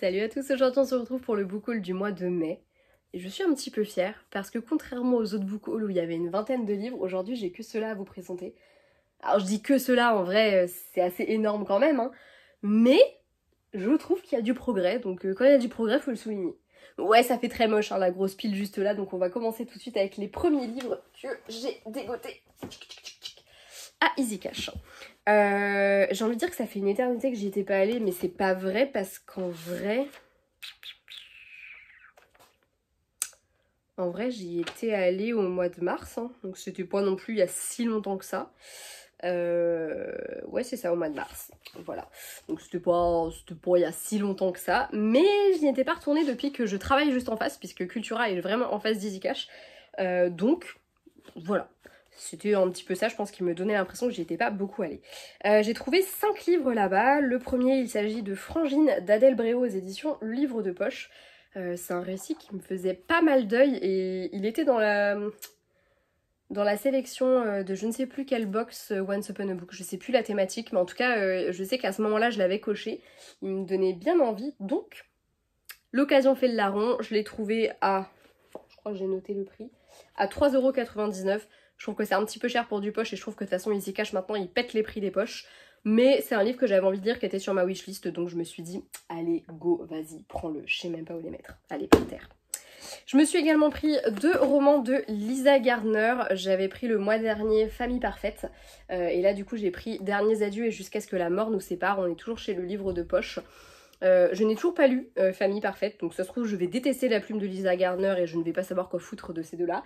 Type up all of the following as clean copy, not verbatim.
Salut à tous, aujourd'hui on se retrouve pour le book haul du mois de mai. Et je suis un petit peu fière parce que contrairement aux autres book hauls où il y avait une vingtaine de livres, aujourd'hui j'ai que cela à vous présenter. Alors je dis que cela, en vrai c'est assez énorme quand même, hein. Mais je trouve qu'il y a du progrès, donc quand il y a du progrès faut le souligner. Ouais, ça fait très moche hein, la grosse pile juste là, donc on va commencer tout de suite avec les premiers livres que j'ai dégotés à Easy Cash. J'ai envie de dire que ça fait une éternité que j'y étais pas allée, mais c'est pas vrai parce qu'en vrai... En vrai, j'y étais allée au mois de mars, hein, donc c'était pas non plus il y a si longtemps que ça. Ouais, c'est ça, au mois de mars. Voilà. Donc c'était pas il y a si longtemps que ça. Mais je n'y étais pas retournée depuis que je travaille juste en face, puisque Cultura est vraiment en face d'Easy Cash. Donc, voilà. C'était un petit peu ça, je pense, qui me donnait l'impression que j'y étais pas beaucoup allée. J'ai trouvé 5 livres là-bas. Le premier, il s'agit de Frangine d'Adèle Bréau aux éditions Le Livre de Poche. C'est un récit qui me faisait pas mal d'œil et il était dans la sélection de je ne sais plus quelle box Once Upon a Book. Je sais plus la thématique, mais en tout cas, je sais qu'à ce moment-là, je l'avais coché. Il me donnait bien envie, donc l'occasion fait le larron. Je l'ai trouvé à, je crois que j'ai noté le prix, à 3,99 €. Je trouve que c'est un petit peu cher pour du poche et je trouve que de toute façon Easy Cash maintenant il pète les prix des poches. Mais c'est un livre que j'avais envie de lire qui était sur ma wishlist, donc je me suis dit allez go, vas-y, prends-le, je sais même pas où les mettre. Allez, par terre. Je me suis également pris 2 romans de Lisa Gardner. J'avais pris le mois dernier Famille Parfaite et là du coup j'ai pris Derniers Adieux et Jusqu'à ce que la mort nous sépare. On est toujours chez Le Livre de Poche. Je n'ai toujours pas lu Famille Parfaite, donc ça se trouve je vais détester la plume de Lisa Gardner et je ne vais pas savoir quoi foutre de ces deux-là.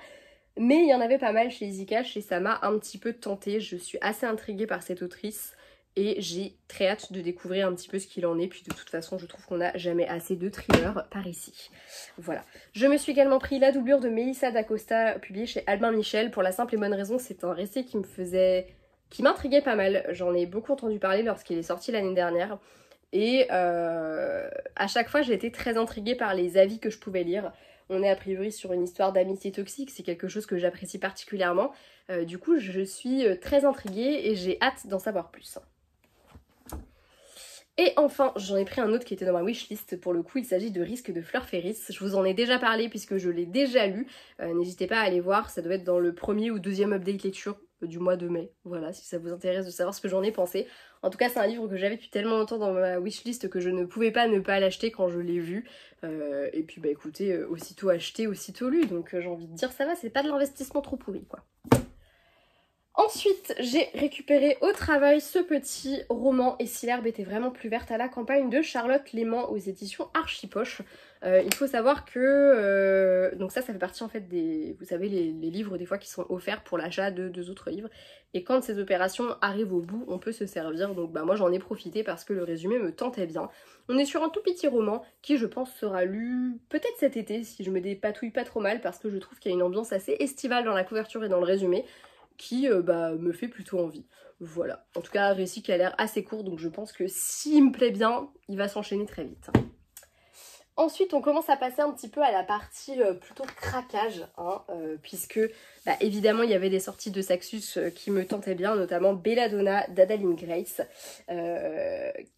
Mais il y en avait pas mal chez Easy Cash et ça m'a un petit peu tentée. Je suis assez intriguée par cette autrice et j'ai très hâte de découvrir un petit peu ce qu'il en est. Puis de toute façon, je trouve qu'on n'a jamais assez de thrillers par ici. Voilà. Je me suis également pris La doublure de Melissa d'Acosta, publiée chez Albin Michel. Pour la simple et bonne raison, c'est un récit qui m'intriguait pas mal. J'en ai beaucoup entendu parler lorsqu'il est sorti l'année dernière. Et à chaque fois, j'ai été très intriguée par les avis que je pouvais lire. On est a priori sur une histoire d'amitié toxique, c'est quelque chose que j'apprécie particulièrement. Du coup, je suis très intriguée et j'ai hâte d'en savoir plus. Et enfin, j'en ai pris un autre qui était dans ma wishlist. Pour le coup, il s'agit de Risque de Fleur Ferris. Je vous en ai déjà parlé puisque je l'ai déjà lu. N'hésitez pas à aller voir, ça doit être dans le premier ou deuxième update lecture du mois de mai. Voilà, si ça vous intéresse de savoir ce que j'en ai pensé. En tout cas, c'est un livre que j'avais depuis tellement longtemps dans ma wishlist que je ne pouvais pas ne pas l'acheter quand je l'ai vu. Et puis bah écoutez, aussitôt acheté, aussitôt lu. Donc j'ai envie de dire ça va, c'est pas de l'investissement trop pourri quoi. Ensuite, j'ai récupéré au travail ce petit roman Et si l'herbe était vraiment plus verte à la campagne de Charlotte Léman aux éditions Archipoche. Il faut savoir que donc ça fait partie en fait des, vous savez, les livres des fois qui sont offerts pour l'achat de 2 autres livres. Et quand ces opérations arrivent au bout, on peut se servir. Donc bah moi j'en ai profité parce que le résumé me tentait bien. On est sur un tout petit roman qui je pense sera lu peut-être cet été si je me dépatouille pas trop mal parce que je trouve qu'il y a une ambiance assez estivale dans la couverture et dans le résumé qui me fait plutôt envie. Voilà. En tout cas, un récit qui a l'air assez court, donc je pense que s'il me plaît bien, il va s'enchaîner très vite. Ensuite, on commence à passer un petit peu à la partie plutôt craquage, hein, puisque bah, évidemment il y avait des sorties de Saxus qui me tentaient bien, notamment Belladonna d'Adaline Grace,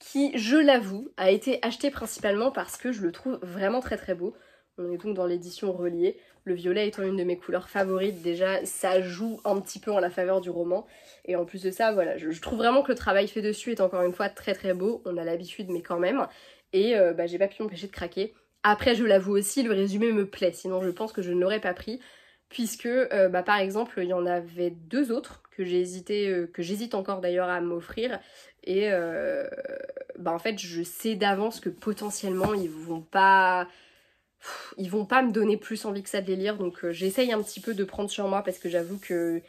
qui, je l'avoue, a été acheté principalement parce que je le trouve vraiment très très beau. On est donc dans l'édition reliée. Le violet étant une de mes couleurs favorites, déjà ça joue un petit peu en la faveur du roman. Et en plus de ça, voilà, je trouve vraiment que le travail fait dessus est encore une fois très très beau. On a l'habitude mais quand même. Et bah, j'ai pas pu m'empêcher de craquer. Après, je l'avoue aussi, le résumé me plaît. Sinon, je pense que je ne l'aurais pas pris. Puisque, bah, par exemple, il y en avait 2 autres que j'hésite encore d'ailleurs à m'offrir. Et bah, en fait, je sais d'avance que potentiellement, ils vont pas me donner plus envie que ça de les lire, donc j'essaye un petit peu de prendre sur moi parce que j'avoue que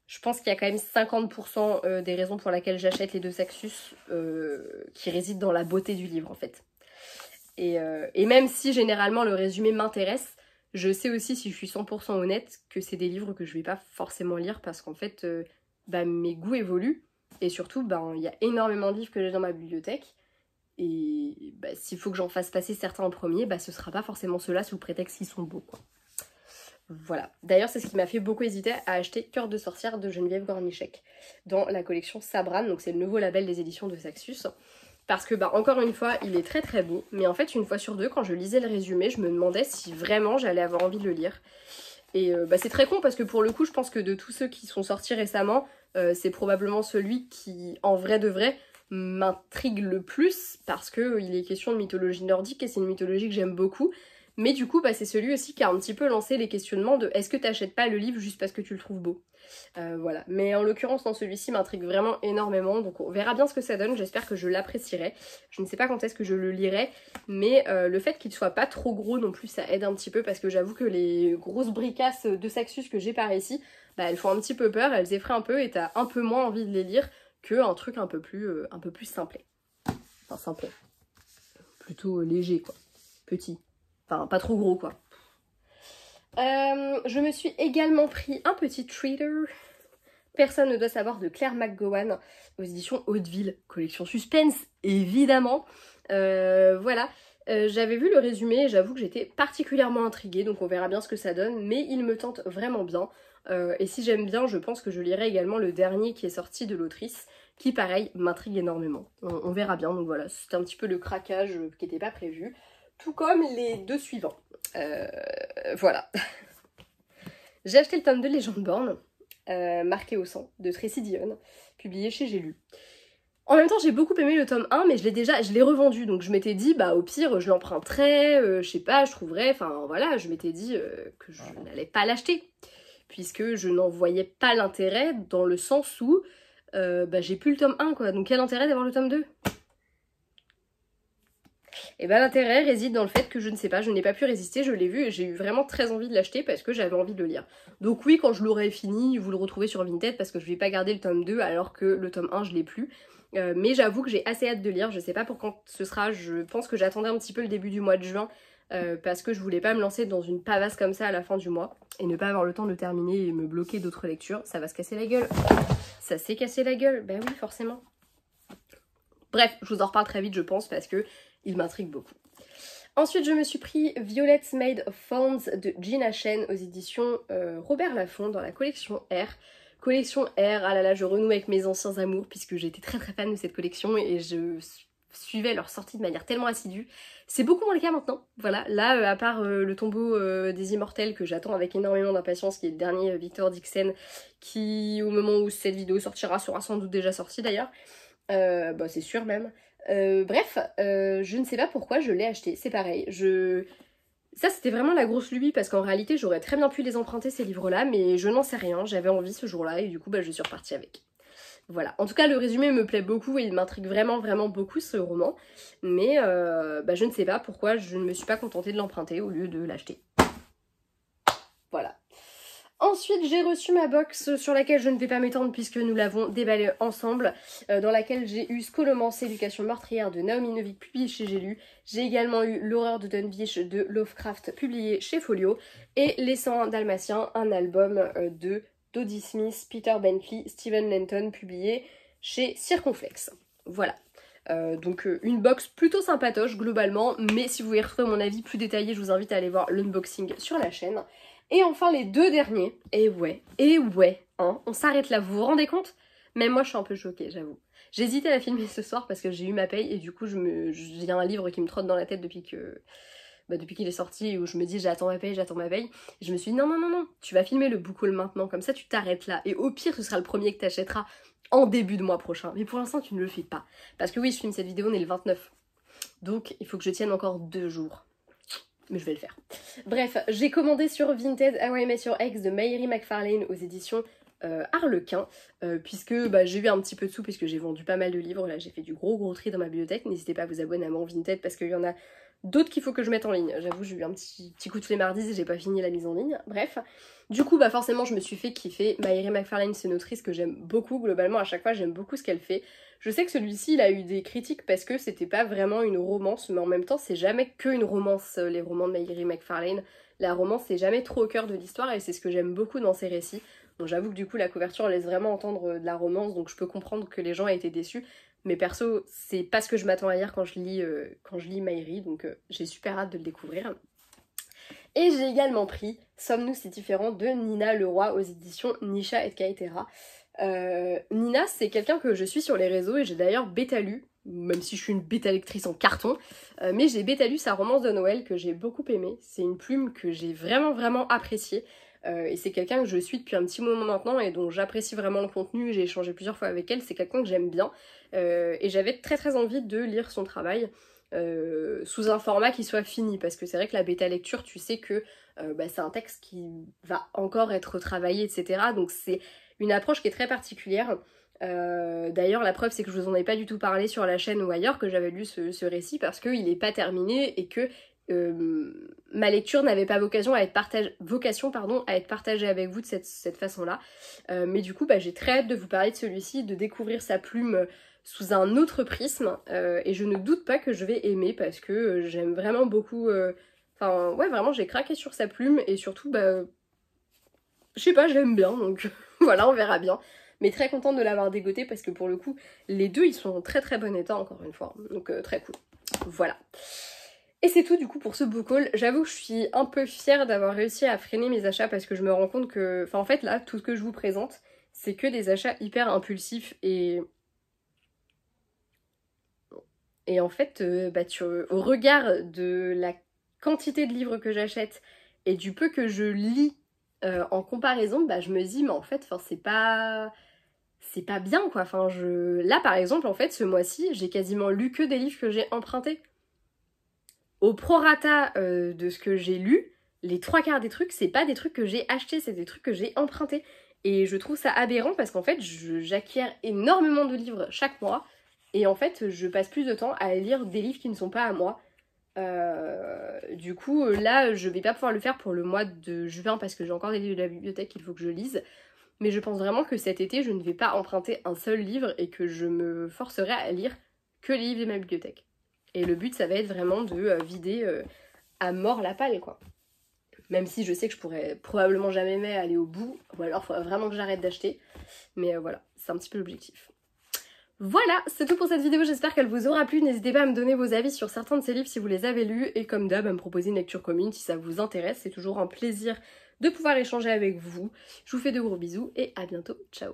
je pense qu'il y a quand même 50% des raisons pour lesquelles j'achète les 2 Saxus qui résident dans la beauté du livre en fait. Et même si généralement le résumé m'intéresse, je sais aussi, si je suis 100% honnête, que c'est des livres que je vais pas forcément lire parce qu'en fait bah, mes goûts évoluent et surtout bah, il y a énormément de livres que j'ai dans ma bibliothèque. Et bah, s'il faut que j'en fasse passer certains en premier, bah, ce sera pas forcément ceux-là sous le prétexte qu'ils sont beaux, quoi. Voilà. D'ailleurs, c'est ce qui m'a fait beaucoup hésiter à acheter Cœur de sorcière de Geneviève Gornichec dans la collection Sabran. Donc c'est le nouveau label des éditions de Saxus. parce que bah encore une fois il est très très beau, mais en fait une fois sur deux quand je lisais le résumé je me demandais si vraiment j'allais avoir envie de le lire. Et bah c'est très con parce que pour le coup je pense que de tous ceux qui sont sortis récemment, c'est probablement celui qui en vrai de vrai m'intrigue le plus parce que il est question de mythologie nordique et c'est une mythologie que j'aime beaucoup. Mais du coup bah c'est celui aussi qui a un petit peu lancé les questionnements de est-ce que t'achètes pas le livre juste parce que tu le trouves beau. Voilà, mais en l'occurrence dans celui-ci m'intrigue vraiment énormément, donc on verra bien ce que ça donne, j'espère que je l'apprécierai. Je ne sais pas quand est-ce que je le lirai, mais le fait qu'il soit pas trop gros non plus ça aide un petit peu parce que j'avoue que les grosses bricasses de Saxus que j'ai par ici, bah elles font un petit peu peur, elles effraient un peu et t'as un peu moins envie de les lire qu'un truc un peu plus simplet. Enfin simplet, plutôt léger quoi, petit, enfin pas trop gros quoi. Je me suis également pris un petit treater. Personne ne doit savoir de Claire McGowan aux éditions Hauteville, collection suspense évidemment. Voilà, j'avais vu le résumé et j'avoue que j'étais particulièrement intriguée, donc on verra bien ce que ça donne, mais il me tente vraiment bien. Et si j'aime bien, je pense que je lirai également le dernier qui est sorti de l'autrice, qui pareil m'intrigue énormément. On verra bien, donc voilà, c'était un petit peu le craquage qui n'était pas prévu, tout comme les deux suivants. Voilà. J'ai acheté le tome de Legendborn, marqué au sang, de Tracy Dionne, publié chez J'ai lu. En même temps, j'ai beaucoup aimé le tome 1, mais je l'ai revendu, donc je m'étais dit, bah au pire, je l'emprunterais, je sais pas, je trouverais, enfin voilà, je m'étais dit que je n'allais pas l'acheter, puisque je n'en voyais pas l'intérêt, dans le sens où, bah j'ai plus le tome 1, quoi, donc quel intérêt d'avoir le tome 2 ? Et ben l'intérêt réside dans le fait que je ne sais pas, je n'ai pas pu résister, je l'ai vu et j'ai eu vraiment très envie de l'acheter parce que j'avais envie de le lire. Donc oui, quand je l'aurai fini, vous le retrouvez sur Vinted parce que je vais pas garder le tome 2 alors que le tome 1 je l'ai plus. Mais j'avoue que j'ai assez hâte de lire, je sais pas pour quand ce sera, je pense que j'attendais un petit peu le début du mois de juin parce que je voulais pas me lancer dans une pavasse comme ça à la fin du mois et ne pas avoir le temps de terminer et me bloquer d'autres lectures, ça va se casser la gueule. Ça s'est cassé la gueule, bah oui forcément. Bref, je vous en reparle très vite je pense parce que il m'intrigue beaucoup. Ensuite, je me suis pris Violets Made of Thorns de Gina Shen aux éditions Robert Laffont dans la collection R. Collection R, ah là là, je renoue avec mes anciens amours puisque j'étais très très fan de cette collection et je suivais leur sortie de manière tellement assidue. C'est beaucoup moins le cas maintenant, voilà. Là, à part le tombeau des immortels que j'attends avec énormément d'impatience, qui est le dernier Victor Dixon, qui au moment où cette vidéo sortira sera sans doute déjà sorti d'ailleurs. Bah c'est sûr même. Bref, je ne sais pas pourquoi je l'ai acheté, c'est pareil, ça c'était vraiment la grosse lubie parce qu'en réalité j'aurais très bien pu les emprunter ces livres-là, mais je n'en sais rien, j'avais envie ce jour-là et du coup bah je suis repartie avec. Voilà, en tout cas le résumé me plaît beaucoup et il m'intrigue vraiment vraiment beaucoup ce roman, mais bah je ne sais pas pourquoi je ne me suis pas contentée de l'emprunter au lieu de l'acheter. Voilà. Ensuite, j'ai reçu ma box sur laquelle je ne vais pas m'étendre puisque nous l'avons déballée ensemble, dans laquelle j'ai eu Scholomance, éducation meurtrière de Naomi Novik, publié chez J'ai lu. J'ai également eu L'horreur de Dunwich de Lovecraft, publié chez Folio, et Les 101 Dalmatiens, un album de Dodie Smith, Peter Bentley, Stephen Lenton, publié chez Circonflex. Voilà. Donc une box plutôt sympatoche globalement, mais si vous voulez retrouver mon avis plus détaillé, je vous invite à aller voir l'unboxing sur la chaîne. Et enfin les deux derniers, et ouais, hein, on s'arrête là, vous vous rendez compte? Même moi je suis un peu choquée, j'avoue. J'ai hésité à la filmer ce soir parce que j'ai eu ma paye et du coup j'ai un livre qui me trotte dans la tête depuis qu'il est sorti, où je me dis j'attends ma paye. Et je me suis dit non, tu vas filmer le book haul maintenant, comme ça tu t'arrêtes là. Et au pire ce sera le premier que t'achèteras en début de mois prochain. Mais pour l'instant tu ne le fais pas. Parce que oui, je filme cette vidéo, on est le 29. Donc il faut que je tienne encore 2 jours. Mais je vais le faire. Bref, j'ai commandé sur Vinted How I Met Your Ex de Mary McFarlane aux éditions Harlequin, puisque bah, j'ai eu un petit peu de sous puisque j'ai vendu pas mal de livres. Là j'ai fait du gros tri dans ma bibliothèque. N'hésitez pas à vous abonner à mon Vinted parce qu'il y en a d'autres qu'il faut que je mette en ligne. J'avoue, j'ai eu un petit coup de flemmardise les mardis et j'ai pas fini la mise en ligne. Bref, du coup bah forcément je me suis fait kiffer. Mary McFarlane, c'est une autrice que j'aime beaucoup. Globalement à chaque fois j'aime beaucoup ce qu'elle fait. Je sais que celui-ci il a eu des critiques parce que c'était pas vraiment une romance, mais en même temps c'est jamais que une romance, les romans de Mary McFarlane. La romance c'est jamais trop au cœur de l'histoire et c'est ce que j'aime beaucoup dans ses récits. Donc j'avoue que du coup la couverture laisse vraiment entendre de la romance, donc je peux comprendre que les gens aient été déçus. Mais perso c'est pas ce que je m'attends à lire quand je lis Mary, donc j'ai super hâte de le découvrir. Et j'ai également pris Sommes-nous si différents de Nina Leroy aux éditions Nisha et Kaetera. Nina, c'est quelqu'un que je suis sur les réseaux et j'ai d'ailleurs bêta-lu, même si je suis une bêta-lectrice en carton, mais j'ai bêta-lu sa romance de Noël que j'ai beaucoup aimée. C'est une plume que j'ai vraiment appréciée. Et c'est quelqu'un que je suis depuis un petit moment maintenant et dont j'apprécie vraiment le contenu, j'ai échangé plusieurs fois avec elle, c'est quelqu'un que j'aime bien. Et j'avais très envie de lire son travail sous un format qui soit fini, parce que c'est vrai que la bêta lecture, tu sais que c'est un texte qui va encore être travaillé, etc. Donc c'est une approche qui est très particulière. D'ailleurs la preuve c'est que je vous en ai pas du tout parlé sur la chaîne ou ailleurs que j'avais lu ce récit parce qu'il n'est pas terminé et que ma lecture n'avait pas vocation à être partagée avec vous de cette façon-là. Mais du coup j'ai très hâte de vous parler de celui-ci, de découvrir sa plume sous un autre prisme et je ne doute pas que je vais aimer parce que j'aime vraiment beaucoup... Enfin ouais vraiment j'ai craqué sur sa plume et surtout je sais pas, je l'aime bien donc voilà on verra bien. Mais très contente de l'avoir dégoté parce que pour le coup les deux ils sont en très bon état encore une fois. Donc très cool. Voilà. Et c'est tout du coup pour ce book haul. J'avoue que je suis un peu fière d'avoir réussi à freiner mes achats parce que je me rends compte que... Enfin en fait là, tout ce que je vous présente, c'est que des achats hyper impulsifs et en fait, au regard de la quantité de livres que j'achète et du peu que je lis en comparaison, je me dis mais en fait, c'est pas bien quoi. Là par exemple en fait ce mois-ci j'ai quasiment lu que des livres que j'ai empruntés. Au prorata de ce que j'ai lu, les 3/4 des trucs, c'est pas des trucs que j'ai achetés, c'est des trucs que j'ai empruntés. Et je trouve ça aberrant parce qu'en fait, j'acquiers énormément de livres chaque mois. Et en fait, je passe plus de temps à lire des livres qui ne sont pas à moi. Du coup, là, je vais pas pouvoir le faire pour le mois de juin parce que j'ai encore des livres de la bibliothèque qu'il faut que je lise. Mais je pense vraiment que cet été, je ne vais pas emprunter un seul livre et que je me forcerai à lire que les livres de ma bibliothèque. Et le but, ça va être vraiment de vider à mort la palle, quoi. Même si je sais que je pourrais probablement jamais aller au bout, ou alors il faudrait vraiment que j'arrête d'acheter. Mais voilà, c'est un petit peu l'objectif. Voilà, c'est tout pour cette vidéo, j'espère qu'elle vous aura plu. N'hésitez pas à me donner vos avis sur certains de ces livres si vous les avez lus. Et comme d'hab, à me proposer une lecture commune si ça vous intéresse. C'est toujours un plaisir de pouvoir échanger avec vous. Je vous fais de gros bisous et à bientôt. Ciao.